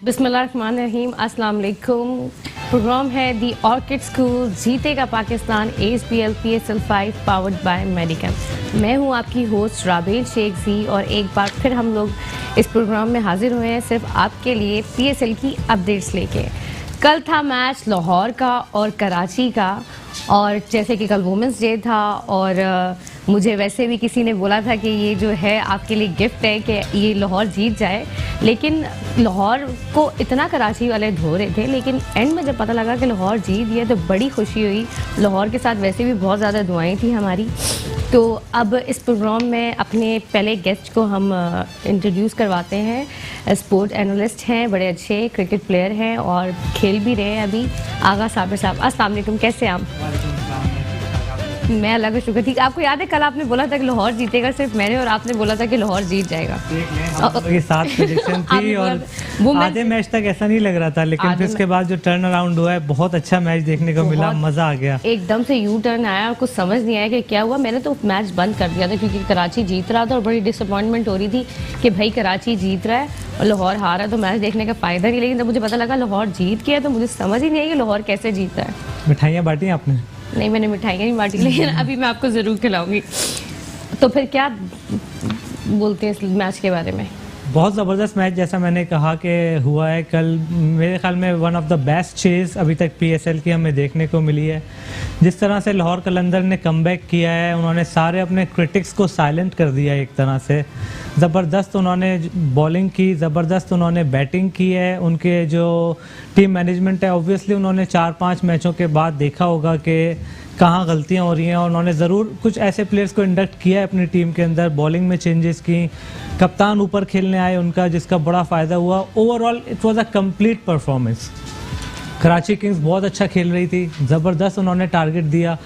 बिस्मिल्लाहिर्रहमानिर्रहीम, अस्सलाम वालेकुम। प्रोग्राम है दी ऑर्किड स्कूल जीतेगा Pakistan ASPL PSL 5 powered bye Medicom. मैं हूं आपकी होस्ट राबेल शेख जी और एक बार फिर हम लोग इस प्रोग्राम में हाजिर हुए हैं सिर्फ आपके लिए PSL की अपडेट्स लेके। कल था मैच लाहौर का और कराची का, और जैसे कि कल वुमेंस डे था और मुझे वैसे भी किसी ने बोला था कि ये जो है आपके लिए गिफ्ट है कि ये लाहौर जीत जाए, लेकिन लाहौर को इतना कराची वाले धो रहे थे, लेकिन एंड में जब पता लगा कि लाहौर जीत गया तो बड़ी खुशी हुई। लाहौर के साथ वैसे भी बहुत ज़्यादा दुआएं थी हमारी। तो अब इस प्रोग्राम में अपने पहले गेस्ट को हम इंट्रोड्यूस करवाते हैं। स्पोर्ट एनालिस्ट हैं, बड़े अच्छे क्रिकेट प्लेयर हैं और खेल भी रहे हैं अभी। आगा साबिर साहब, अस्सलाम वालेकुम, कैसे हैं आप? मैं अल्लाह का शुक्र ठीक। आपको याद है कल आपने बोला था कि लाहौर जीतेगा, सिर्फ मैंने और आपने बोला था कि लाहौर जीत जाएगा। ये 7 प्रेडिक्शन थी और आधे मैच तक ऐसा नहीं लग रहा था, लेकिन फिर उसके बाद जो टर्न अराउंड हुआ है बहुत अच्छा मैच देखने को मिला, मजा आ गया। एकदम से यू टर्न आया और कुछ समझ नहीं आया कि क्या हुआ। मैंने तो मैच बंद कर दिया था क्योंकि कराची जीत रहा था और बड़ी डिसअपॉइंटमेंट हो रही थी कि भाई कराची जीत रहा है और लाहौर हार रहा है तो मैच देखने का फायदा नहीं। लेकिन जब मुझे पता लगा लाहौर जीत गया तो मुझे समझ ही नहीं आई कि लाहौर कैसे जीता है। मिठाइयाँ बांटी आपने? नहीं, मैंने मिठाइयाँ नहीं बांटी, लेकिन अभी मैं आपको ज़रूर खिलाऊंगी। तो फिर क्या बोलते हैं इस मैच के बारे में? बहुत ज़बरदस्त मैच जैसा मैंने कहा कि हुआ है कल। मेरे ख्याल में one of the best Chase अभी तक PSL की हमें देखने को मिली है। जिस तरह से लाहौर कलंदर ने कमबैक किया है, उन्होंने सारे अपने क्रिटिक्स को साइलेंट कर दिया एक तरह से। ज़बरदस्त उन्होंने बॉलिंग की, ज़बरदस्त उन्होंने बैटिंग की है। उनके जो टीम मैनेजमेंट है, ऑब्वियसली उन्होंने 4-5 मैचों के बाद देखा होगा कि कहाँ गलतियाँ हो रही हैं और उन्होंने ज़रूर कुछ ऐसे प्लेयर्स को इंडक्ट किया है अपनी टीम के अंदर। बॉलिंग में चेंजेस की, कप्तान ऊपर खेलने आए उनका, जिसका बड़ा फ़ायदा हुआ। Overall it was a complete performance. Karachi Kings बहुत अच्छा खेल रही थी, ज़बरदस्त उन्होंने टारगेट दिया।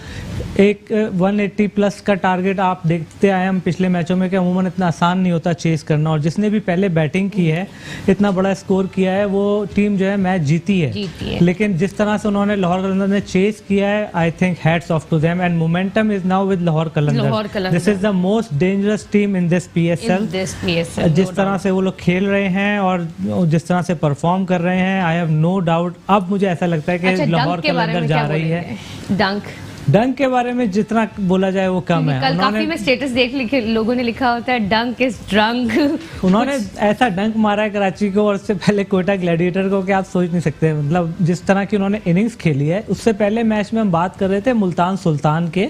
एक 180 प्लस का टारगेट आप देखते आए हम पिछले मैचों में कि अमूमन इतना आसान नहीं होता चेस करना, और जिसने भी पहले बैटिंग की है इतना बड़ा स्कोर किया है वो टीम जो है मैच जीती है। लेकिन जिस तरह से उन्होंने लाहौर कलंदर ने चेस किया है, I think hats off to them and momentum is now with Lahore Qalandar. This is the most dangerous team in this PSL। जिस तरह से वो लोग खेल रहे हैं और जिस तरह से परफॉर्म कर रहे हैं, आई हैव नो डाउट अब मुझे ऐसा लगता है कि लाहौर कलंदर जा रही है। डंक के बारे में जितना बोला जाए वो कम है। कल काफी में स्टेटस देख लोगों ने लिखा होता है डंक इज ड्रंक। उन्होंने ऐसा डंक मारा है कराची को और उससे पहले कोयटा ग्लैडिएटर को कि आप सोच नहीं सकते। मतलब जिस तरह की उन्होंने इनिंग्स खेली है। उससे पहले मैच में हम बात कर रहे थे मुल्तान सुल्तान के,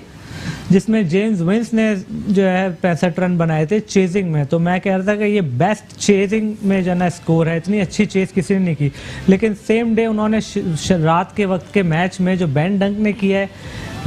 जिसमें जेम्स विंस ने जो है 65 रन बनाए थे चेजिंग में। तो मैं कह रहा था कि ये बेस्ट चेजिंग में जो है स्कोर है, इतनी अच्छी चेज किसी ने नहीं की। लेकिन सेम डे उन्होंने रात के वक्त के मैच में जो बेन डंक ने किया है,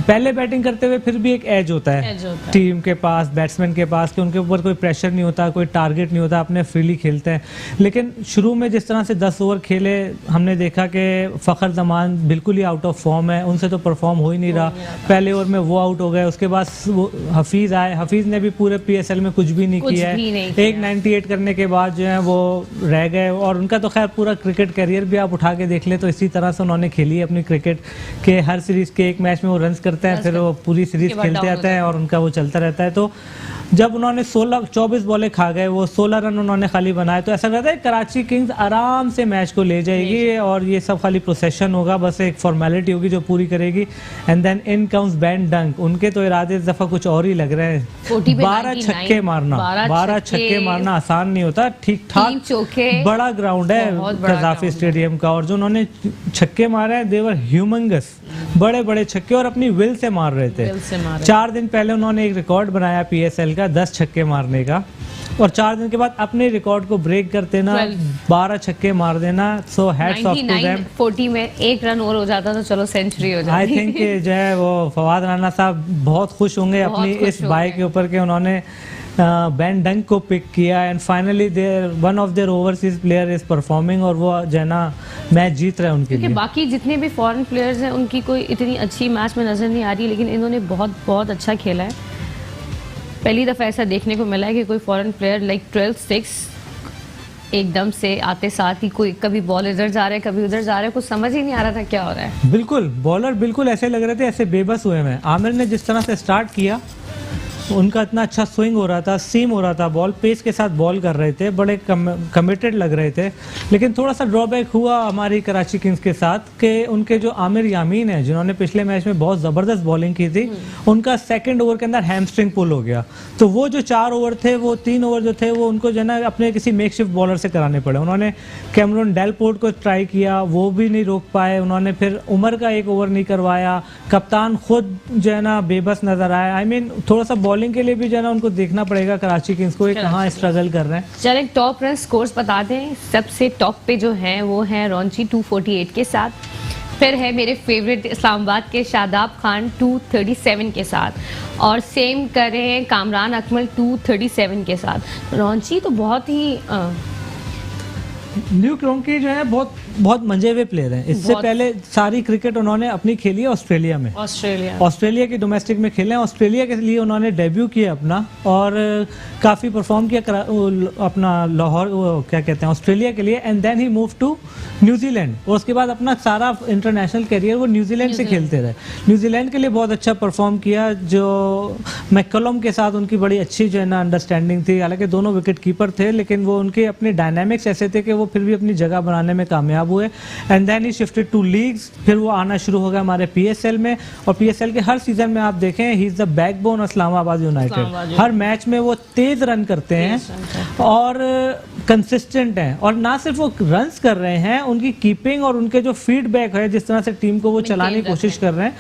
पहले बैटिंग करते हुए फिर भी एक एज होता है टीम के पास, बैट्समैन के पास, कि उनके ऊपर कोई प्रेशर नहीं होता, कोई टारगेट नहीं होता, अपने फ्रीली खेलते हैं। लेकिन शुरू में जिस तरह से 10 ओवर खेले, हमने देखा कि फ़खर जमान बिल्कुल ही आउट ऑफ फॉर्म है, उनसे तो परफॉर्म हो ही नहीं रहा। पहले ओवर में वो आउट हो गए, उसके बाद वो हफीज़ आए, हफीज़ ने भी पूरे PSL में कुछ भी नहीं किया है। एक 98 करने के बाद जो है वो रह गए, और उनका तो खैर पूरा क्रिकेट करियर भी आप उठा के देख ले तो इसी तरह से उन्होंने खेली है अपनी क्रिकेट के। हर सीरीज़ के एक मैच में वो रन करते हैं, फिर वो पूरी सीरीज खेलते आते हैं और उनका वो चलता रहता है। तो जब उन्होंने 24 बॉलें खा गए, वो 16 रन उन्होंने खाली बनाए, तो ऐसा लगता है कराची किंग्स आराम से मैच को ले जाएगी और ये सब खाली प्रोसेशन होगा, बस एक फॉर्मेलिटी होगी जो पूरी करेगी। And then in comes Ben Dunk. उनके तो इरादे इस दफा कुछ और ही लग रहे हैं। 12 छक्के मारना आसान नहीं होता। ठीक ठाक बड़ा ग्राउंड है कज़ाफी स्टेडियम का, और जो उन्होंने छक्के मारे हैं देवर ह्यूमंगस, बड़े बड़े छक्के, और अपनी विल से मार रहे थे। 4 दिन पहले उन्होंने एक रिकॉर्ड बनाया PSL का 10 छक्के मारने का, और 4 दिन के बाद अपने रिकॉर्ड को ब्रेक कर देना, 12 छक्के मार देना। So hats off to them. 40 में 1 रन और हो जाता तो चलो सेंचुरी हो जाती। आई थिंक जो है वो फवाद राना साहब बहुत खुश होंगे अपनी इस बाई के ऊपर के उन्होंने बेन डंक को पिक किया and finally one of their overseas player is performing, और वो जो है ना मैच जीत रहे हैं उनके लिए। बाकी जितने भी फॉरेन प्लेयर्स हैं उनकी कोई इतनी अच्छी मैच में नजर नहीं आ रही, लेकिन इन्होंने बहुत बहुत अच्छा खेला है। पहली दफ़ा ऐसा देखने को मिला है कि कोई फॉरेन प्लेयर लाइक 12-6 एकदम से आते साथ ही कोई कभी बॉल इधर जा रहा है कभी उधर जा रहा है, कुछ समझ ही नहीं आ रहा था क्या हो रहा है। बिल्कुल बॉलर बिल्कुल ऐसे लग रहे थे, ऐसे बेबस हुए हैं। आमिर ने जिस तरह से स्टार्ट किया उनका इतना अच्छा स्विंग हो रहा था, सीम हो रहा था, बॉल पेस के साथ बॉल कर रहे थे, बड़े कमिटेड लग रहे थे। लेकिन थोड़ा सा ड्रॉबैक हुआ हमारी कराची किंग्स के साथ कि उनके जो आमिर यामीन है जिन्होंने पिछले मैच में बहुत ज़बरदस्त बॉलिंग की थी, उनका सेकंड ओवर के अंदर हैमस्ट्रिंग पुल हो गया। तो वो जो 4 ओवर थे, वो 3 ओवर जो थे वो उनको जो है ना अपने किसी मेकशिफ्ट बॉलर से कराने पड़े। उन्होंने कैमरून डेलपोर्ट को ट्राई किया, वो भी नहीं रोक पाए। उन्होंने फिर उमर का एक ओवर नहीं करवाया। कप्तान खुद जो है ना बेबस नजर आया। आई मीन थोड़ा सा बॉलिंग के लिए भी जो है ना उनको देखना पड़ेगा कराची किंग्स को, ये कहाँ स्ट्रगल कर रहे हैं। चलें टॉप रन स्कोर्स बता दें। सबसे टॉप पे जो हैं वो हैं रॉन्ची 248 के साथ, फिर है मेरे फेवरेट इस्लामाबाद के शादाब खान 237 के साथ, और सेम कर रहे हैं कामरान अकमल 237 के साथ। रॉन्ची तो बहुत ही न्यू क्रोंकी जो है बहुत मंजे हुए प्लेयर हैं। इससे पहले सारी क्रिकेट उन्होंने अपनी खेली है ऑस्ट्रेलिया में, ऑस्ट्रेलिया की डोमेस्टिक में खेले हैं। ऑस्ट्रेलिया के लिए उन्होंने डेब्यू किया अपना और काफ़ी परफॉर्म किया अपना लाहौर, क्या कहते हैं, ऑस्ट्रेलिया के लिए। And then he move to New Zealand, और उसके बाद अपना सारा इंटरनेशनल करियर वो न्यूजीलैंड से खेलते रहे। न्यूजीलैंड के लिए बहुत अच्छा परफॉर्म किया। जो मैककलम के साथ उनकी बड़ी अच्छी जो है ना अंडरस्टैंडिंग थी। हालांकि दोनों विकेट कीपर थे, लेकिन वो उनके अपने डायनामिक्स ऐसे थे कि वो फिर भी अपनी जगह बनाने में कामयाब हुए। And then he shifted to leagues, फिर वो आना शुरू हो गया हमारे पीएसएल में। और पीएसएल के हर सीजन में आप देखें, he is the backbone Islamabad United. Her match में वो तेज रन करते हैं और कंसिस्टेंट हैं। और ना सिर्फ वो रन्स कर रहे हैं, उनकी कीपिंग और उनके जो फीडबैक है, जिस तरह से टीम को वो चलाने की कोशिश कर रहे हैं,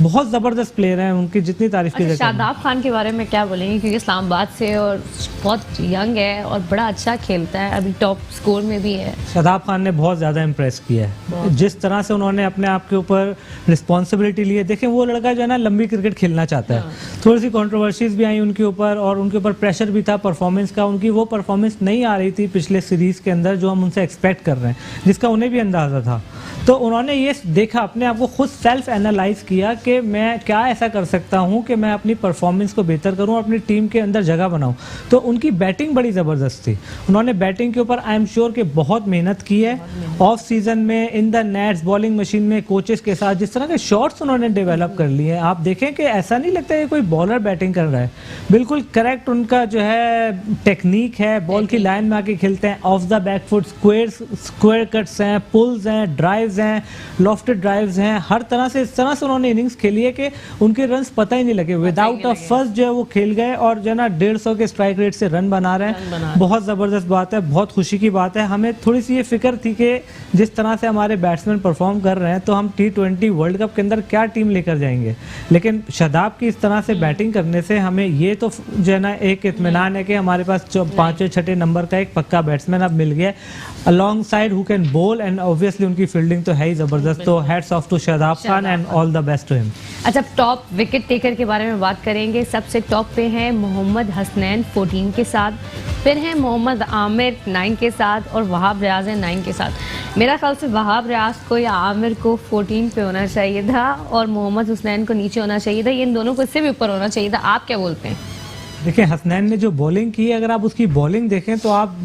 बहुत जबरदस्त प्लेयर हैं। उनकी जितनी तारीफ की जाए। शादाब खान के बारे में क्या बोलेंगे, क्योंकि इस्लामाबाद से और बहुत यंग है और बड़ा अच्छा खेलता है, अभी टॉप स्कोर में भी है। शादाब खान ने बहुत ज़्यादा इम्प्रेस किया है, जिस तरह से उन्होंने अपने आप के ऊपर रिस्पॉन्सिबिलिटी ली है। देखें, वो लड़का जो है ना लंबी क्रिकेट खेलना चाहता है। थोड़ी सी कंट्रोवर्सीज भी आई उनके ऊपर, और उनके ऊपर प्रेशर भी था परफॉर्मेंस का। उनकी वो परफॉर्मेंस नहीं आ रही थी पिछले सीरीज के अंदर जो हम उनसे एक्सपेक्ट कर रहे हैं, जिसका उन्हें भी अंदाज़ा था। तो उन्होंने ये देखा, अपने आप को खुद सेल्फ एनालाइज किया कि मैं क्या ऐसा कर सकता हूं कि मैं अपनी परफॉर्मेंस को बेहतर करूं और अपनी टीम के अंदर जगह बनाऊं। तो उनकी बैटिंग बड़ी ज़बरदस्त थी। उन्होंने बैटिंग के ऊपर आई एम श्योर कि बहुत मेहनत की है। ऑफ सीजन में in the nets, bowling machine में, कोचेस के साथ जिस तरह के शॉट्स उन्होंने डेवलप कर लिए हैं, आप देखें कि ऐसा नहीं लगता कि कोई बॉलर बैटिंग कर रहा है। बिल्कुल करेक्ट उनका जो है टेक्निक है, बॉल की लाइन में आके खेलते हैं, of the back foot, square cuts हैं, पुल्स हैं, ड्राइव्स हैं, लॉफ्टेड ड्राइव्स हैं। हर तरह से इस तरह से उन्होंने इनिंग्स खेली है कि उनके रन्स पता ही नहीं लगे। विदाउट अ फर्स्ट जो है वो खेल गए और जो है ना 150 के स्ट्राइक रेट से रन बना रहे हैं। बहुत ज़बरदस्त बात है, बहुत खुशी की बात है। हमें थोड़ी सी ये फिक्र थी कि जिस तरह से हमारे बैट्समैन परफॉर्म कर रहे हैं, तो हम T20 वर्ल्ड कप के अंदर क्या टीम लेकर जाएंगे। लेकिन शादाब की इस तरह से बैटिंग करने से हमें ये तो जो है ना एक इत्मीनान है कि हमारे पास 5वें 6ठे नंबर का एक पक्का बैट्समैन अब मिल गया, alongside who can bowl, and obviously उनकी फील्डिंग तो है ही जबरदस्त। तो hats off to Shadab Khan and all the best to him. अच्छा, टॉप विकेट टेकर के बारे में बात करेंगे। सबसे टॉप पे हैं मोहम्मद हसनैन 14 के साथ, फिर हैं मोहम्मद आमिर 9 के साथ, और वहाब रियाज है 9 के साथ। मेरा ख्याल से वहाब रियाज को या आमिर को 14 पे होना चाहिए था और मोहम्मद हसनैन को नीचे होना चाहिए था। ये इन दोनों को इससे भी ऊपर होना चाहिए था। आप क्या बोलते हैं? देखिए, हसनैन ने जो बॉलिंग की, अगर आप उसकी बॉलिंग देखें तो आप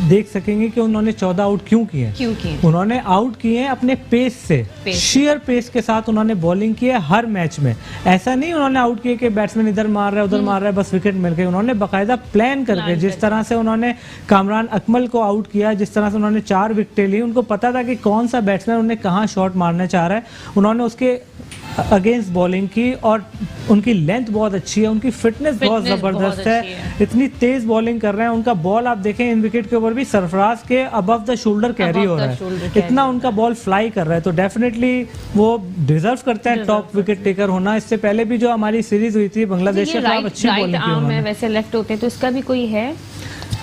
देख सकेंगे कि उन्होंने 14 आउट क्यों किए। उन्होंने आउट किए हैं अपने पेस से, शेयर पेस के साथ उन्होंने बॉलिंग की है हर मैच में। ऐसा नहीं उन्होंने आउट किए कि बैट्समैन इधर मार रहा है उधर मार रहा है बस विकेट मिल गई। उन्होंने बाकायदा प्लान करके, जिस तरह से उन्होंने कामरान अकमल को आउट किया, जिस तरह से उन्होंने 4 विकेटें ली, उनको पता था कि कौन सा बैट्समैन उन्हें कहाँ शॉट मारना चाह रहा है। उन्होंने उसके अगेंस्ट बॉलिंग की और उनकी लेंथ बहुत अच्छी है, उनकी फिटनेस बहुत ज़बरदस्त है। इतनी तेज बॉलिंग कर रहे हैं। उनका बॉल आप देखें इन विकेट के ऊपर भी सरफराज के अबव द शोल्डर कैरी हो रहा है, इतना उनका बॉल फ्लाई कर रहा है। तो डेफिनेटली वो डिजर्व करते हैं टॉप विकेट टेकर होना। इससे पहले भी जो हमारी सीरीज हुई थी बांग्लादेश के खिलाफ, अच्छी बॉलिंग की उन्होंने। वैसे लेफ्ट होते हैं तो इसका भी कोई है?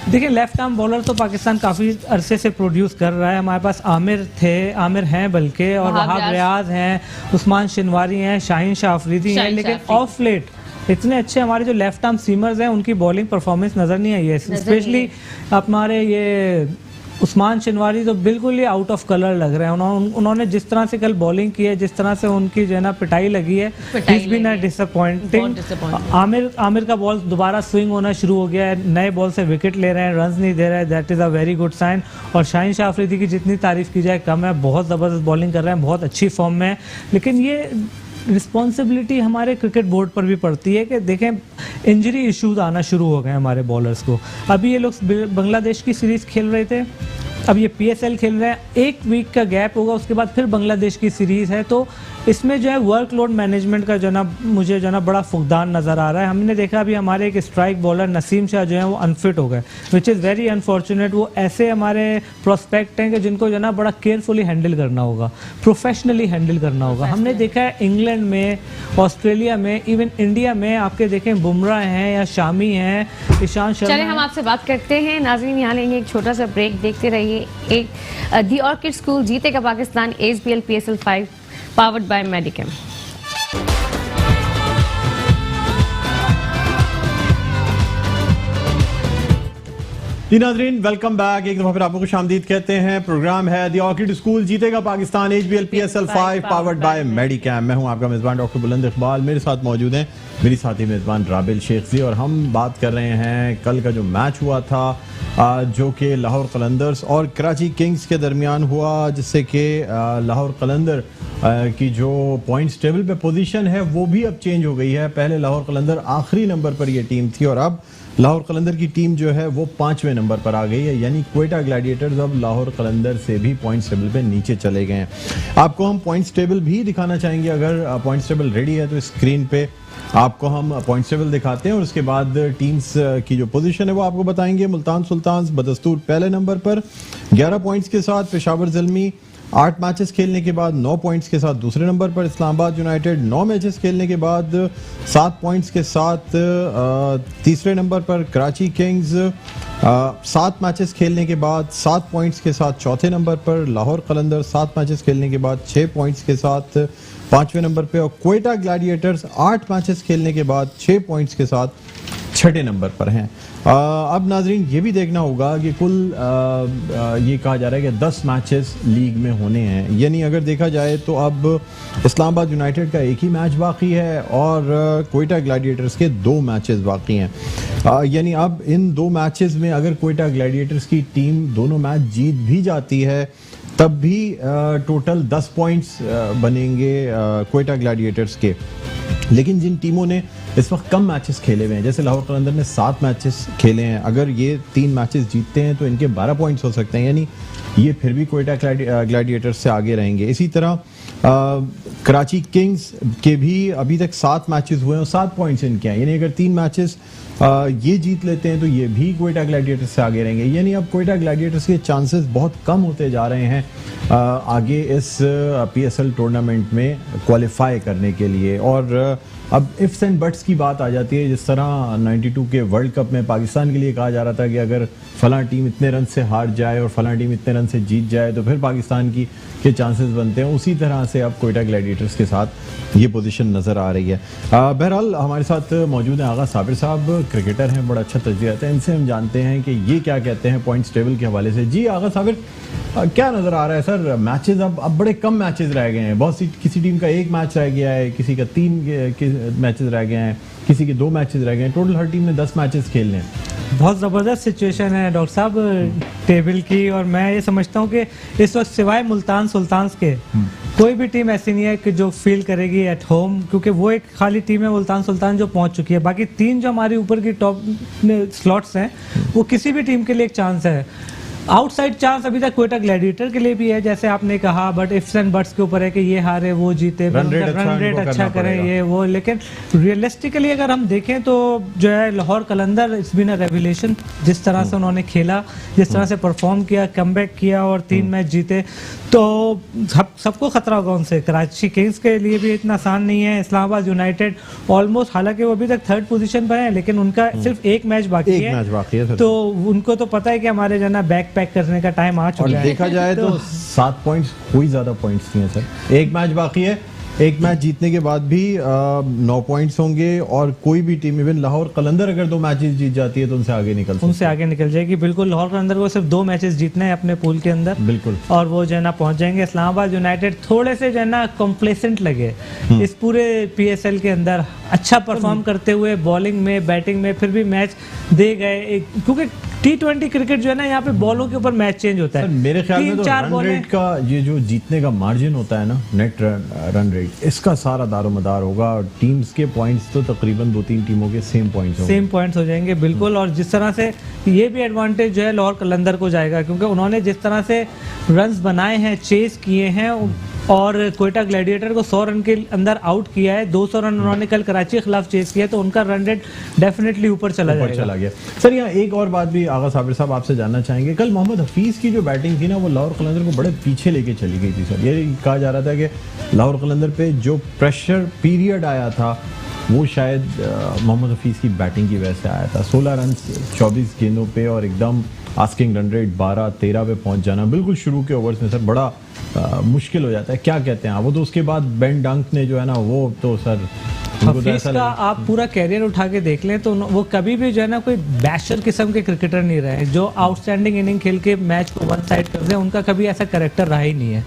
देखिए, लेफ्ट आर्म बॉलर तो पाकिस्तान काफ़ी अरसे से प्रोड्यूस कर रहा है। हमारे पास आमिर हैं बल्कि, और वहाब रियाज हैं, उस्मान शिनवारी हैं, शाहीन शाह अफरीदी हैं। लेकिन ऑफ लेट इतने अच्छे हमारे जो लेफ्ट आर्म सीमर्स हैं, उनकी बॉलिंग परफॉर्मेंस नज़र नहीं आई है। स्पेशली हमारे ये उस्मान शिनवारी तो बिल्कुल ही आउट ऑफ कलर लग रहे हैं। उन्होंने जिस तरह से कल बॉलिंग की है, जिस तरह से उनकी जो है ना पिटाई लगी है, इट्स बीन डिसअपॉइंटिंग। आमिर का बॉल दोबारा स्विंग होना शुरू हो गया है, नए बॉल से विकेट ले रहे हैं, रन्स नहीं दे रहे हैं, that is a very good sign. और शाहीन शाह अफरीदी की जितनी तारीफ की जाए कम है, बहुत ज़बरदस्त बॉलिंग कर रहे हैं, बहुत अच्छी फॉर्म में है। लेकिन ये रिस्पॉन्सिबिलिटी हमारे क्रिकेट बोर्ड पर भी पड़ती है कि देखें इंजरी इश्यूज आना शुरू हो गए हमारे बॉलर्स को। अभी ये लोग बांग्लादेश की सीरीज खेल रहे थे, अब ये PSL खेल रहे हैं, 1 वीक का गैप होगा, उसके बाद फिर बांग्लादेश की सीरीज़ है। तो इसमें जो है वर्कलोड मैनेजमेंट का जो ना मुझे जो ना बड़ा फुकदान नज़र आ रहा है। हमने देखा अभी हमारे एक स्ट्राइक बॉलर नसीम शाह जो है वो अनफिट हो गए, विच इज़ वेरी अनफॉर्चुनेट। वो ऐसे हमारे प्रोस्पेक्ट हैं कि जिनको जो ना बड़ा केयरफुली हैंडल करना होगा, प्रोफेशनली हैंडल करना होगा। हमने देखा है इंग्लैंड में, ऑस्ट्रेलिया में, इवन इंडिया में आपके देखें बुमराह हैं या शामी हैं, ईशांत शर्मा। चलिए हम आपसे बात करते हैं। नाज़रीन यहाँ लेंगे एक छोटा सा ब्रेक, देखते रहिए। एक दी ऑर्किड स्कूल जीतेगा Pakistan ASBL PSL 5 powered by Medicam. जी नाज़रीन, वेलकम बैक। एक दफा फिर आपको खुशामदीद कहते हैं। प्रोग्राम है दी ऑर्किड स्कूल जीतेगा Pakistan ASBL PSL 5 powered by Medicam. मैं हूं आपका मेज़बान डॉक्टर बुलंद इकबाल। मेरे साथ मौजूद हैं मेरी साथी मेज़बान राबिल शेख जी, और हम बात कर रहे हैं कल का जो मैच हुआ था जो कि लाहौर कलंदर्स और कराची किंग्स के दरमियान हुआ, जिससे कि लाहौर कलंदर की जो पॉइंट्स टेबल पे पोजीशन है वो भी अब चेंज हो गई है। पहले लाहौर कलंदर आखिरी नंबर पर ये टीम थी और अब लाहौर कलंदर की टीम जो है वो 5वें नंबर पर आ गई है, यानी क्वेटा ग्लैडिएटर्स अब लाहौर कलंदर से भी पॉइंट्स टेबल पे नीचे चले गए हैं। आपको हम पॉइंट्स टेबल भी दिखाना चाहेंगे, अगर पॉइंट्स टेबल रेडी है तो स्क्रीन पे आपको हम पॉइंट्स टेबल दिखाते हैं और उसके बाद टीम्स की जो पोजीशन है वो आपको बताएंगे। मुल्तान सुल्तान्स बदस्तूर पहले नंबर पर 11 पॉइंट्स के साथ, पेशावर ज़ल्मी 8 मैचेस खेलने के बाद 9 पॉइंट्स के साथ दूसरे नंबर पर, इस्लामाबाद यूनाइटेड 9 मैचेस खेलने के बाद 7 पॉइंट्स के साथ तीसरे नंबर पर, कराची किंग्स 7 मैचेस खेलने के बाद 7 पॉइंट्स के साथ चौथे नंबर पर, लाहौर कलंदर 7 मैचेस खेलने के बाद 6 पॉइंट्स के साथ 5वें नंबर पर, और क्वेटा ग्लैडिएटर्स 8 मैचेस खेलने के बाद 6 पॉइंट्स के साथ 6ठे नंबर पर हैं। अब नाजरीन ये भी देखना होगा कि कुल ये कहा जा रहा है कि 10 मैचेस लीग में होने हैं, यानी अगर देखा जाए तो अब इस्लामाबाद यूनाइटेड का एक ही मैच बाकी है और क्वेटा ग्लैडिएटर्स के 2 मैचेस बाकी हैं। यानी अब इन 2 मैचेस में अगर क्वेटा ग्लैडिएटर्स की टीम दोनों मैच जीत भी जाती है तब भी टोटल 10 पॉइंट्स बनेंगे क्वेटा ग्लैडिएटर्स के। लेकिन जिन टीमों ने इस वक्त कम मैचेस खेले हुए हैं, जैसे लाहौर कलंदर ने 7 मैचेस खेले हैं, अगर ये 3 मैचेस जीतते हैं तो इनके 12 पॉइंट्स हो सकते हैं, यानी ये फिर भी क्वेटा ग्लैडिएटर्स से आगे रहेंगे। इसी तरह कराची किंग्स के भी अभी तक 7 मैचेस हुए हैं और 7 पॉइंट्स इनके हैं, यानी अगर 3 मैचेस ये जीत लेते हैं तो ये भी क्वेटा ग्लैडिएटर्स से आगे रहेंगे। यानी अब क्वेटा ग्लैडिएटर्स के चांसेस बहुत कम होते जा रहे हैं आगे इस PSL टूर्नामेंट में क्वालिफाई करने के लिए। और अब इफ्स एंड बट्स की बात आ जाती है, जिस तरह 92 के वर्ल्ड कप में पाकिस्तान के लिए कहा जा रहा था कि अगर फलां टीम इतने रन से हार जाए और फलां टीम इतने रन से जीत जाए तो फिर पाकिस्तान की के चांसेस बनते हैं, उसी तरह से अब क्वेटा ग्लैडिएटर्स के साथ ये पोजीशन नज़र आ रही है। बहरहाल हमारे साथ मौजूद हैं आगा साबिर साहब, क्रिकेटर हैं, बड़ा अच्छा तजज़िया है, इनसे हम जानते हैं कि ये क्या कहते हैं पॉइंट्स टेबल के हवाले से। जी आगा साबिर, क्या नज़र आ रहा है सर? मैचेस अब बड़े कम मैचेस रह गए हैं, बहुत सी किसी टीम का 1 मैच रह गया है, किसी का 3 मैचेस रह गए हैं, किसी के 2 मैचेस रह गए हैं, टोटल हर टीम ने 10 मैचेस खेलने हैं। बहुत ज़बरदस्त सिचुएशन है डॉक्टर साहब टेबल की, और मैं ये समझता हूँ कि इस वक्त सिवाय मुल्तान सुल्तान्स के कोई भी टीम ऐसी नहीं है कि जो फील करेगी एट होम, क्योंकि वो एक खाली टीम है मुल्तान सुल्तान जो पहुंच चुकी है। बाकी 3 जो हमारी ऊपर की टॉप स्लॉट्स हैं वो किसी भी टीम के लिए एक चांस है। आउटसाइड चांस अभी तक क्वेटा ग्लैडिएटर के लिए भी है, जैसे आपने कहा, बट इफ्स एंड बट्स के ऊपर है कि ये हारे वो जीते, रन रेट अच्छा करें ये वो। लेकिन रियलिस्टिकली अगर हम देखें तो जो है लाहौर कलंदर इट्स बीन अ रेवलेशन, जिस तरह से उन्होंने खेला, जिस तरह से परफॉर्म किया, कमबैक किया और 3 मैच जीते, तो सबको खतरा होगा उनसे। कराची किंग्स के लिए भी इतना आसान नहीं है। इस्लामाबाद यूनाइटेड ऑलमोस्ट, हालांकि वो अभी तक 3rd पोजीशन पर है, लेकिन उनका सिर्फ 1 मैच बाकी है, तो उनको तो पता है कि हमारे जो है ना बैक पैक करने का टाइम आ चुका है। देखा जाए तो 7 पॉइंट्स कोई ज्यादा पॉइंट्स नहीं है सर, 1 मैच बाकी है, 1 मैच जीतने के बाद भी 9 पॉइंट्स होंगे, और कोई भी टीम, इवन लाहौर कलंदर अगर 2 मैचेस जीत जाती है तो उनसे आगे निकल जाएगी। बिल्कुल, लाहौर कलंदर को सिर्फ 2 मैचेस जीतने हैं अपने पूल के अंदर, बिल्कुल, और वो जो है ना पहुंच जाएंगे। इस्लामाबाद यूनाइटेड थोड़े से जो है ना कॉम्प्लेसेंट लगे इस पूरे PSL के अंदर, अच्छा परफॉर्म करते हुए बॉलिंग में बैटिंग में, फिर भी मैच दे गए, क्योंकि T20 क्रिकेट जो है ना, यहाँ पे बॉलों के ऊपर मैच चेंज होता सर है। मेरे ख्याल में तो 3-4 रन बॉलें रेट का ये जो जीतने का मार्जिन होता है ना, नेट रन रेट, इसका सारा दारोमदार होगा। टीम्स के पॉइंट्स तो तकरीबन 2-3 टीमों के सेम पॉइंट्स होंगे। सेम पॉइंट्स हो जाएंगे बिल्कुल। और जिस तरह से ये भी एडवांटेज जो है लाहौर कलंदर को जाएगा, क्योंकि उन्होंने जिस तरह से रन्स बनाए हैं, चेस किए हैं और कोयटा ग्लैडिएटर को 100 रन के अंदर आउट किया है। 200 रन उन्होंने कल कराची के खिलाफ चेस किया, तो उनका रन रेट डेफिनेटली ऊपर चला गया। सर यहाँ एक और बात भी आगा साबिर साहब आपसे जानना चाहेंगे, कल मोहम्मद हफीज की जो बैटिंग थी ना, वो लाहौर कलंदर को बड़े पीछे लेके चली गई थी। सर ये कहा जा रहा था कि लाहौर कलंदर पे जो प्रेशर पीरियड आया था वो शायद मोहम्मद हफीज की बैटिंग की वजह से आया था। 16 रन 24 गेंदों पे और एकदम आस्किंग रन रेट 12-13 पे पहुंच जाना बिल्कुल शुरू के ओवर्स में सर बड़ा मुश्किल हो जाता है। क्या कहते हैं आप? वो तो उसके बाद बेन डंक ने जो है ना, वो तो सर हफीज का आप पूरा कैरियर उठा के देख लें तो वो कभी भी जो है ना कोई बैशर किस्म के क्रिकेटर नहीं रहे, जो आउटस्टैंडिंग इनिंग खेल के मैच को वन साइड कर दें, उनका कभी ऐसा कैरेक्टर रहा ही नहीं है।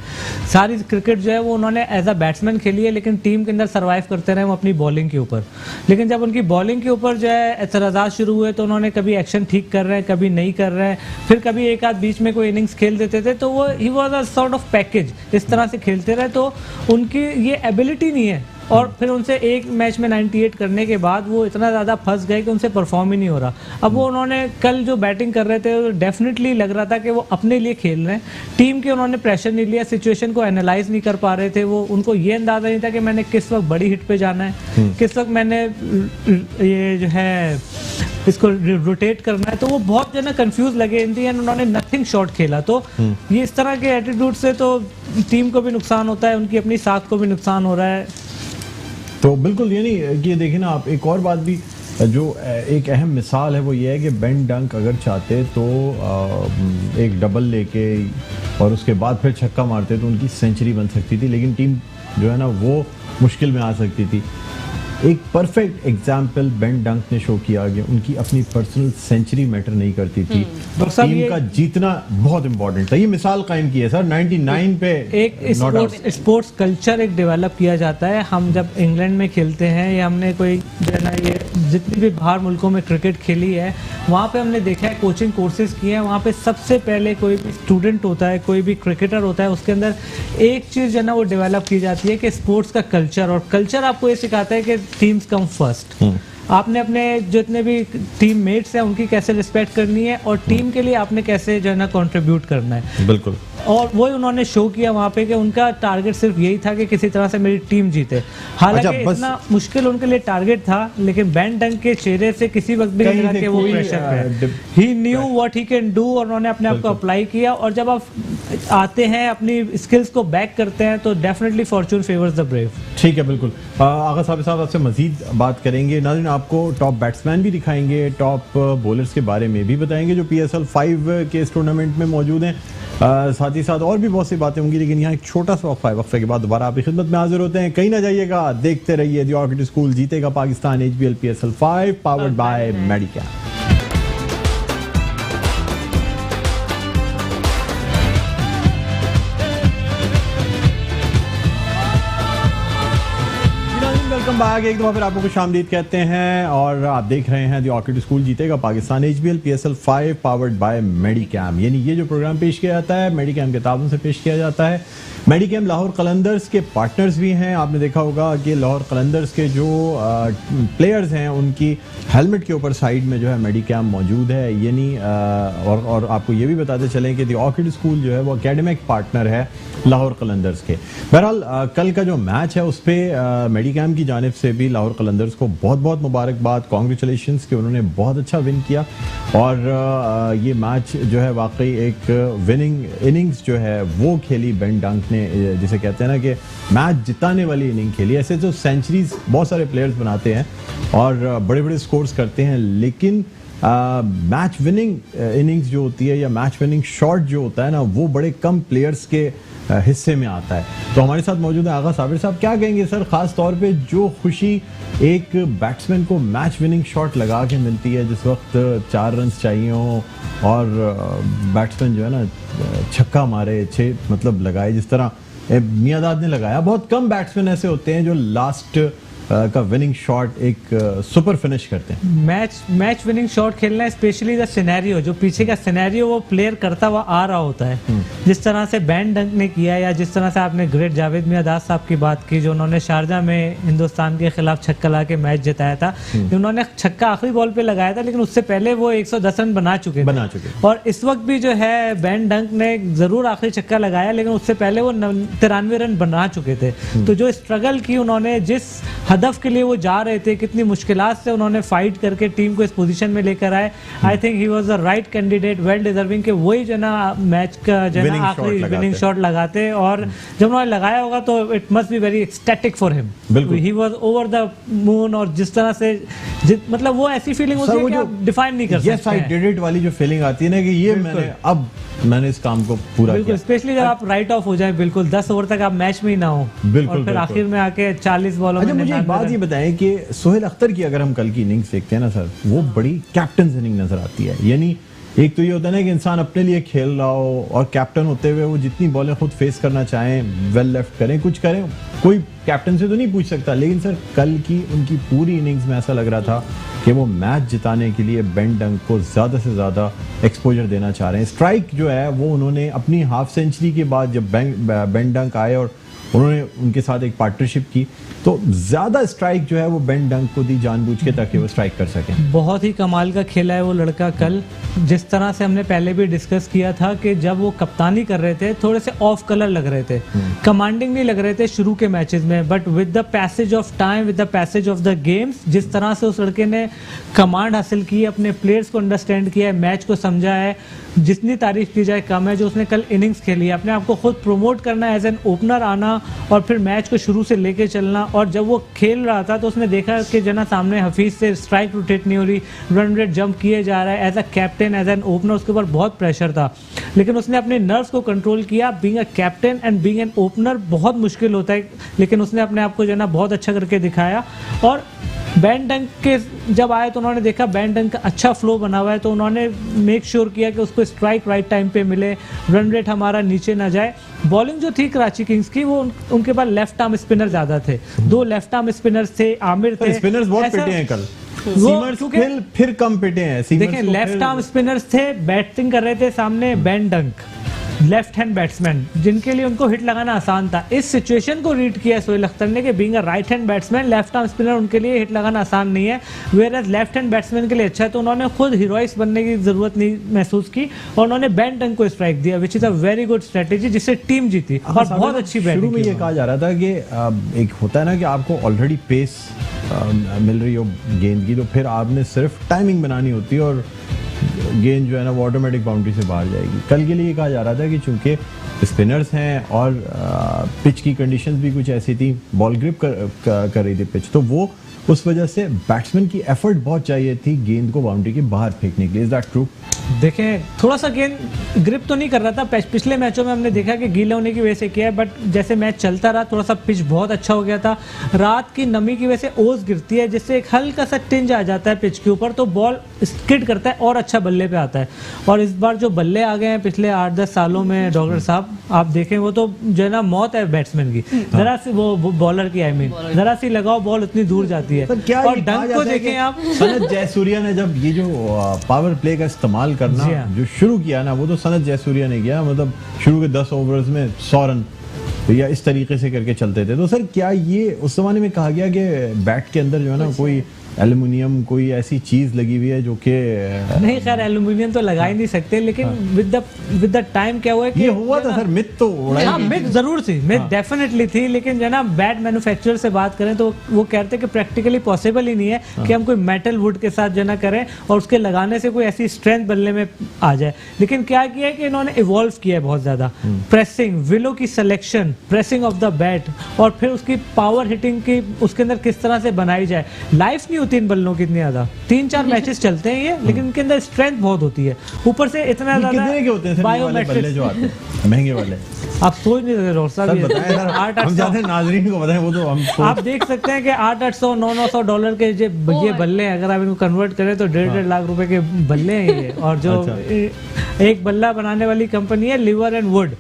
सारी क्रिकेट जो है वो उन्होंने एज अ बैट्समैन खेली है, लेकिन टीम के अंदर सर्वाइव करते रहे वो अपनी बॉलिंग के ऊपर। लेकिन जब उनकी बॉलिंग के ऊपर जो है एतराज़ात शुरू हुए तो उन्होंने कभी एक्शन ठीक कर रहे हैं, कभी नहीं कर रहे हैं, फिर कभी एक आध बीच में कोई इनिंग्स खेल देते थे, तो वो he was a sort of package, इस तरह से खेलते रहे। तो उनकी ये एबिलिटी नहीं है, और फिर उनसे एक मैच में 98 करने के बाद वो इतना ज़्यादा फंस गए कि उनसे परफॉर्म ही नहीं हो रहा। अब वो उन्होंने कल जो बैटिंग कर रहे थे तो डेफिनेटली लग रहा था कि वो अपने लिए खेल रहे हैं, टीम के उन्होंने प्रेशर नहीं लिया, सिचुएशन को एनालाइज नहीं कर पा रहे थे। वो उनको ये अंदाज़ा नहीं था कि मैंने किस वक्त बड़ी हिट पे जाना है, किस वक्त मैंने ये जो है इसको रोटेट करना है। तो वो बहुत जो है ना कंफ्यूज लगे इन दी एंड उन्होंने नथिंग शॉट खेला। तो ये इस तरह के एटीट्यूड से तो टीम को भी नुकसान होता है, उनकी अपनी साख को भी नुकसान हो रहा है। तो बिल्कुल ये नहीं कि देखिए ना आप, एक और बात भी जो एक अहम मिसाल है वो ये है कि बेन डंक अगर चाहते तो एक डबल लेके और उसके बाद फिर छक्का मारते तो उनकी सेंचुरी बन सकती थी, लेकिन टीम जो है ना वो मुश्किल में आ सकती थी। एक परफेक्ट एग्जाम्पल बेन डंक ने शो किया कि उनकी अपनी पर्सनल सेंचुरी मैटर नहीं करती थी, टीम का जीतना बहुत इंपॉर्टेंट था। ये मिसाल कायम की है सर 99 पे। एक स्पोर्ट्स कल्चर एक डेवलप किया जाता है। हम जब इंग्लैंड में खेलते हैं या हमने कोई जो है ना ये जितनी भी बाहर मुल्कों में क्रिकेट खेली है, वहाँ पे हमने देखा है कोचिंग कोर्सेज किए हैं, वहाँ पे सबसे पहले कोई भी स्टूडेंट होता है, कोई भी क्रिकेटर होता है, उसके अंदर एक चीज़ जो है ना वो डेवलप की जाती है कि स्पोर्ट्स का कल्चर। और कल्चर आपको ये सिखाता है कि टीम्स कम फर्स्ट। आपने अपने जितने भी टीम मेट्स हैं उनकी कैसे रिस्पेक्ट करनी है और टीम के लिए आपने कैसे जो है ना कंट्रीब्यूट करना है। बिल्कुल। और वही उन्होंने शो किया वहाँ पे कि उनका टारगेट सिर्फ यही था कि किसी तरह से मेरी टीम जीते। हालांकि इतना मुश्किल उनके लिए टारगेट था, लेकिन बेन डंक के चेहरे से किसी वक्त भी नहीं लगा कि वो प्रेशर है। He knew what he can do और उन्होंने अपने आप को अप्लाई किया। और जब आप आते हैं अपनी स्किल्स को बैक करते हैं तो definitely Fortune favours the brave. ठीक है, बिल्कुल। आगा साहब आपसे मजीद बात करेंगे। नाज़रीन आपको टॉप बैट्समैन भी दिखाएंगे, टॉप बॉलर्स के बारे में भी बताएंगे जो PSL 5 के इस टूर्नामेंट में मौजूद हैं। साथ ही साथ और भी बहुत सी बातें होंगी, लेकिन यहाँ एक छोटा सा वक्फे के बाद दोबारा आपकी खिदमत में हाजिर होते हैं। कहीं ना जाइएगा, देखते रहिए द ऑर्किड स्कूल जीतेगा Pakistan HBL PSL 5 powered by मेडिकैम। Welcome back, एक दफा फिर आपको खुशामदीद कहते हैं और आप देख रहे हैं द ऑर्किड स्कूल जीतेगा Pakistan HBL PSL 5 powered by Medicam. यानी ये जो प्रोग्राम पेश किया जाता है मेडिकैम के ताबन से पेश किया जाता है। मेडिकैम लाहौर कलंदर्स के पार्टनर्स भी हैं। आपने देखा होगा कि लाहौर कलंदर्स के जो प्लेयर्स हैं उनकी हेलमेट के ऊपर साइड में जो है मेडिकैम मौजूद है। यानी और आपको ये भी बताते चलें कि द ऑर्किड स्कूल जो है वो एकेडमिक पार्टनर है लाहौर कलंदर्स के। बहरहाल कल का जो मैच है उस पर मेडिकैम की जानिब से भी लाहौर कलंदर्स को बहुत बहुत मुबारकबाद, कॉन्ग्रेचुलेशंस कि उन्होंने बहुत अच्छा विन किया। और ये मैच जो है वाकई एक विनिंग इनिंग्स जो है वो खेली बेन डंक ने, जिसे कहते हैं ना कि मैच जिताने वाली इनिंग खेली। ऐसे तो सेंचुरीज बहुत सारे प्लेयर्स बनाते हैं और बड़े बड़े स्कोर्स करते हैं, लेकिन मैच विनिंग इनिंग्स जो होती है या मैच विनिंग शॉट जो होता है ना वो बड़े कम प्लेयर्स के हिस्से में आता है। तो हमारे साथ मौजूद है आगा साबिर साहब। क्या कहेंगे सर, खास तौर पे जो खुशी एक बैट्समैन को मैच विनिंग शॉट लगा के मिलती है जिस वक्त 4 रन चाहिए हो और बैट्समैन जो है ना छक्का मारे, 6 मतलब लगाए, जिस तरह मियांदाद ने लगाया। बहुत कम बैट्समैन ऐसे होते हैं जो लास्ट का विनिंग शॉट एक सुपर फिनिश करते हैं। मैच विनिंग शॉट खेलना है, स्पेशली द सिनेरियो, जो पीछे का सिनेरियो वो प्लेयर करता हुआ आ रहा होता है, जिस तरह से बेन डंक ने किया, या जिस तरह से आपने ग्रेट जावेद मियादाद साहब की बात की जो उन्होंने शारजा में हिंदुस्तान के खिलाफ छक्का ला के मैच जिताया था। उन्होंने छक्का आखिरी बॉल पे लगाया था, लेकिन उससे पहले वो 110 रन बना चुके और इस वक्त भी जो है बेन डंक ने जरूर आखिरी छक्का लगाया, लेकिन उससे पहले वो 93 रन बना चुके थे। तो जो स्ट्रगल की उन्होंने, जिस हदफ के लिए वो जा रहे थे, कितनी मुश्किलात से उन्होंने फाइट करके टीम को इस पोजीशन में लेकर आए, I think he was the right candidate, well deserving के वही जो ना मैच का जो ना आखिरी विनिंग शॉट लगाते। और जब उन्होंने लगाया होगा तो it must be very ecstatic for him, he was over the moon. और जिस तरह से मतलब वो ऐसी फीलिंग होती है कि आप डिफाइन नहीं कर सकते। यस आई डिड इट वाली जो फीलिंग आती है ना कि ये मैंने इस काम को पूरा किया, स्पेशली जब आप राइट ऑफ हो जाए, बिल्कुल 10 ओवर तक आप मैच में ही ना हो, और फिर आखिर में आके 40 बॉलों में। मुझे एक बात ये बताएं कि सोहेल अख्तर की अगर हम कल की इनिंग्स देखते हैं ना सर, वो बड़ी कैप्टन इनिंग नजर आती है। यानी एक तो ये होता है ना कि इंसान अपने लिए खेल रहा हो और कैप्टन होते हुए वो जितनी बॉलें खुद फेस करना चाहें, वेल लेफ्ट करें, कुछ करें, कोई कैप्टन से तो नहीं पूछ सकता। लेकिन सर कल की उनकी पूरी इनिंग्स में ऐसा लग रहा था कि वो मैच जिताने के लिए बेन डंक को ज़्यादा से ज़्यादा एक्सपोजर देना चाह रहे हैं। स्ट्राइक जो है वो उन्होंने अपनी हाफ सेंचुरी के बाद जब बेन डंक आए और उन्होंने उनके साथ एक पार्टनरशिप की, तो ज़्यादा स्ट्राइक जो है वो बेन डंक को दी जानबूझ के ताकि वो स्ट्राइक कर सकें। बहुत ही कमाल का खेला है वो लड़का कल। जिस तरह से हमने पहले भी डिस्कस किया था कि जब वो कप्तानी कर रहे थे थोड़े से ऑफ कलर लग रहे थे, कमांडिंग नहीं लग रहे थे शुरू के मैचेस में, but with the passage of time, with the passage of the games, जिस तरह से उस लड़के ने कमांड हासिल की, अपने प्लेयर्स को अंडरस्टैंड किया है, मैच को समझा है, जितनी तारीफ की जाए कम है। जो उसने कल इनिंग्स खेली है, अपने आप को खुद प्रमोट करना, एज एन ओपनर आना और फिर मैच को शुरू से लेके चलना। और जब वो खेल रहा था तो उसने देखा कि जना सामने हफीज से स्ट्राइक रोटेट नहीं हो रही, रन रेट जंप किए जा रहा है, as a captain, as an opener उसके ऊपर बहुत प्रेशर था, लेकिन उसने अपने नर्व्स को कंट्रोल किया। Being a captain and being an opener बहुत मुश्किल होता है, लेकिन उसने अपने आप को जो है ना बहुत अच्छा करके दिखाया। और बेन डंक के जब आए तो उन्होंने देखा बेन डंक का अच्छा फ्लो बना हुआ है, तो उन्होंने मेक श्योर किया कि उसको स्ट्राइक राइट टाइम पे मिले, रन रेट हमारा नीचे ना जाए। बॉलिंग जो थी कराची किंग्स की, वो उनके पास लेफ्ट आर्म स्पिनर ज्यादा थे, 2 लेफ्ट आर्म स्पिनर्स थे, आमिर थे। स्पिनर्स बहुत पिटे हैं कल, सीमर्स फिर कम पिटे हैं। देखिए लेफ्ट आर्म स्पिनर्स थे, बैटिंग कर रहे थे सामने बेन डंक, लेफ्ट हैंड बैट्समैन, जिनके लिए उनको हिट लगाना आसान था। इस सिचुएशन को रीड किया सोहेल अख्तर ने कि being a right hand batsman, left arm spinner उनके लिए हिट लगाना आसान नहीं है, whereas left hand batsman के लिए अच्छा है। तो उन्होंने खुद हीरोइक्स बनने की जरूरत नहीं महसूस की और उन्होंने बेन डंक को स्ट्राइक दिया, which is a very good strategy, जिससे टीम जीती और बहुत अच्छी बैटिंग। शुरू में ये कहा जा रहा था कि एक होता है ना कि आपको ऑलरेडी पेस मिल रही हो गेंद की, तो फिर आपने सिर्फ टाइमिंग बनानी होती है और गेंद जो है ना वो ऑटोमेटिक बाउंड्री से बाहर जाएगी। कल के लिए ये कहा जा रहा था कि चूंकि स्पिनर्स हैं और पिच की कंडीशंस भी कुछ ऐसी थी, बॉल ग्रिप कर रही थी पिच, तो वो उस वजह से बैट्समैन की एफर्ट बहुत चाहिए थी गेंद को बाउंड्री के बाहर फेंकने के लिए। Is that true? देखें थोड़ा सा गेंद ग्रिप तो नहीं कर रहा था, पिछले मैचों में हमने देखा कि गीला होने की वजह से किया है, बट जैसे मैच चलता रहा थोड़ा सा पिच बहुत अच्छा हो गया था। रात की नमी की वजह से ओस गिरती है, जिससे एक हल्का सा टिंज आ जाता है पिच के ऊपर, तो बॉल स्किड करता है और अच्छा बल्ले पे आता है। और इस बार जो बल्ले आ गए हैं पिछले 8-10 सालों में डॉक्टर साहब, आप देखें वो तो जो है ना मौत है बैट्समैन की, जरा सी वो बॉलर की, आई मीन जरा सी लगाओ बॉल उतनी दूर जाती है। और डंक को देखें आप, सनत जयसूर्या ने जब ये जो पावर प्ले का इस्तेमाल करना जो शुरू किया ना, वो तो सनत जयसूर्या ने किया, मतलब शुरू के 10 ओवर्स में 100 रन या इस तरीके से करके चलते थे। तो सर क्या ये उस जमाने में कहा गया कि बैट के अंदर जो है ना कोई एल्युमिनियम कोई ऐसी चीज लगी हुई है जो कि नहीं, खैर एल्युमिनियम तो लगा ही नहीं सकते, लेकिन विद द टाइम क्या हुआ है कि ये हुआ था सर, मिथ तो मिथ जरूर थी, मिथ डेफिनेटली थी, लेकिन जो ना बैट मैन्युफैक्चरर से बात करें तो वो कहते हैं कि प्रैक्टिकली पॉसिबल ही नहीं है कि हम कोई मेटल वुड के साथ जो ना करें और उसके लगाने से कोई ऐसी स्ट्रेंथ बल्ले में आ जाए। लेकिन क्या किया है कि इन्होंने इवॉल्व किया है बहुत ज्यादा, प्रेसिंग, विलो की selection, pressing of the bat, और फिर उसकी पावर हिटिंग की उसके अंदर किस तरह से बनाई जाए। लाइफ नहीं होती इन बल्लों की इतनी ज्यादा, 3-4 मैचेस चलते हैं ये, लेकिन इनके अंदर स्ट्रेंथ बहुत होती है, ऊपर से इतना ज्यादा बायोमेट्रिक्स जो आते हैं महंगे वाले, आप सोच नहीं सकते डॉक्टर साहब। हम चाहते हैं नाज़रीन को बताएं, वो तो हम आप देख सकते हैं कि 800, 900 डॉलर के ये बल्ले हैं, अगर आप इनको कन्वर्ट करें तो 1.5 लाख रुपए के बल्ले हैं ये। और जो एक बल्ला बनाने वाली कंपनी है लिवर एंड वुड,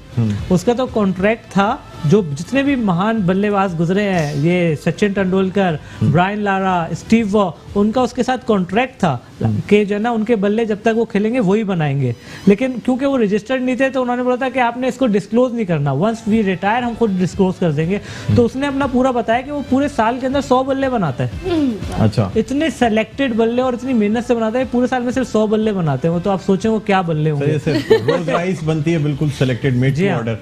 उसका तो कॉन्ट्रैक्ट था जो जितने भी महान बल्लेबाज गुजरे हैं, ये Sachin Tendulkar, Brian Lara, Steve Waugh, उनका उसके साथ कॉन्ट्रैक्ट था कि जो है ना उनके बल्ले जब तक वो खेलेंगे वही बनाएंगे। लेकिन क्योंकि वो रजिस्टर्ड नहीं थे तो उन्होंने बोला था कि आपने इसको डिस्क्लोज नहीं करना, वंस वी रिटायर हम खुद डिस्क्लोज कर देंगे। तो उसने अपना पूरा बताया कि वो पूरे साल के अंदर 100 बल्ले बनाता है। अच्छा, इतने सेलेक्टेड बल्ले और इतनी मेहनत से बनाते हैं, पूरे साल में सिर्फ 100 बल्ले बनाते हैं वो। तो आप सोचें वो क्या बल्ले होंगे। रोज राइस बनती है बिल्कुल सेलेक्टेड मेड टू ऑर्डर,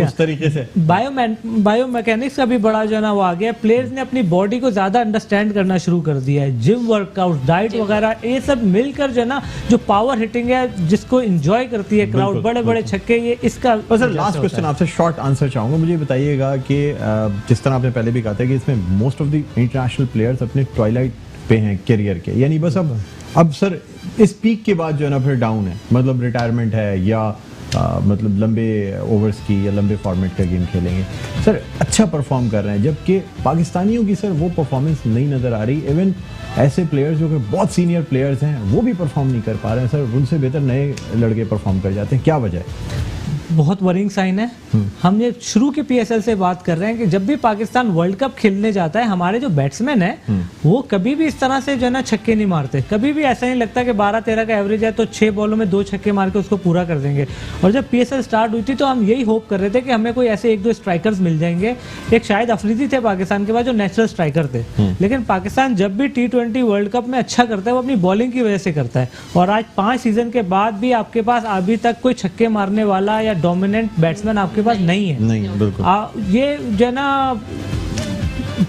उस तरीके से। बायोमैकेनिक्स का भी बड़ा जो है ना वो आ गया। प्लेयर्स ने अपनी बॉडी को ज्यादा अंडरस्टैंड करना शुरू कर दिया है। जिम वर्कआउट, डाइट वगैरह, ये सब मिलकर जो है ना जो पावर हिटिंग है जिसको एंजॉय करती है क्राउड, बड़े बड़े छक्के, ये इसका। सर लास्ट क्वेश्चन आपसे शॉर्ट आंसर चाहूंगा, मुझे बताइएगा कि जिस तरह आपने पहले भी कहा था कि इसमें most of the international players अपने ट्वाइलाइट पे हैं करियर के, यानी बस अब सर इस पीक के बाद जो है ना फिर डाउन है, मतलब रिटायरमेंट है या मतलब लंबे ओवर्स की या लंबे फॉर्मेट का गेम खेलेंगे। सर अच्छा परफॉर्म कर रहे हैं, जबकि पाकिस्तानियों की सर वो परफॉर्मेंस नहीं नज़र आ रही। इवन ऐसे प्लेयर्स जो कि बहुत सीनियर प्लेयर्स हैं वो भी परफॉर्म नहीं कर पा रहे हैं सर, उनसे बेहतर नए लड़के परफॉर्म कर जाते हैं, क्या वजह है? बहुत वरिंग साइन है। हम ये शुरू के पीएसएल से बात कर रहे हैं कि जब भी पाकिस्तान वर्ल्ड कप खेलने जाता है, हमारे जो बैट्समैन है वो कभी भी इस तरह से जो है ना छक्के नहीं मारते। कभी भी ऐसा नहीं लगता कि 12-13 का एवरेज है तो 6 बॉलों में 2 छक्के मार के उसको पूरा कर देंगे। और जब पीएसएल स्टार्ट हुई थी तो हम यही होप कर रहे थे कि हमें कोई ऐसे 1-2 स्ट्राइकर्स मिल जाएंगे। एक शायद अफरीदी थे पाकिस्तान के पास जो नेचुरल स्ट्राइकर थे, लेकिन पाकिस्तान जब भी T20 वर्ल्ड कप में अच्छा करता है वो अपनी बॉलिंग की वजह से करता है। और आज 5 सीजन के बाद भी आपके पास अभी तक कोई छक्के मारने वाला या डोमिनेंट बैट्समैन आपके पास नहीं है। नहीं, बिल्कुल। ये जो है ना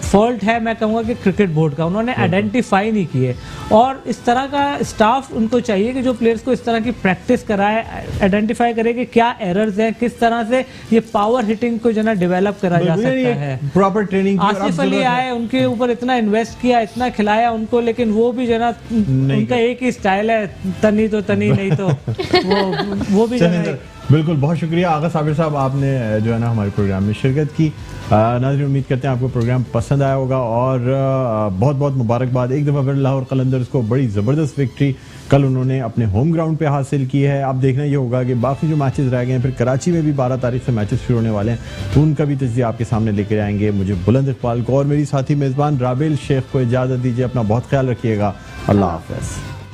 फॉल्ट है, मैं कहूँगा कि क्रिकेट बोर्ड का, उन्होंने आइडेंटिफाई नहीं किए। और इस तरह का स्टाफ उनको चाहिए कि जो प्लेयर्स को इस तरह की प्रैक्टिस कराए, आइडेंटिफाई करे कि क्या एरर्स हैं, किस तरह से ये पावर हिटिंग को जो है ना डेवलप करा जा सकता है। Proper training. आसिफ अली आए, उनके ऊपर इतना इन्वेस्ट किया, इतना खिलाया उनको, लेकिन वो भी जो है ना उनका एक ही स्टाइल है, तनी तो तनी, नहीं तो वो भी जो है। बिल्कुल, बहुत शुक्रिया आगा साबिर साहब, आपने जो है ना हमारे प्रोग्राम में शिरकत की। नाज़रीन, उम्मीद करते हैं आपको प्रोग्राम पसंद आया होगा और बहुत बहुत मुबारकबाद एक दफ़ा फिर लाहौर कलंदर्स को, बड़ी ज़बरदस्त विक्ट्री कल उन्होंने अपने होम ग्राउंड पे हासिल की है। अब देखना ये होगा कि बाकी जो मैचेस रह गए हैं, फिर कराची में भी 12 तारीख से मैचेस शुरू होने वाले हैं, तो उनका भी तजज़िया आपके सामने लेकर आएंगे। मुझे बुलंद इकबाल को और मेरी साथी मेज़बान राबेल शेख को इजाज़त दीजिए। अपना बहुत ख्याल रखिएगा। अल्लाह हाफ़िज़।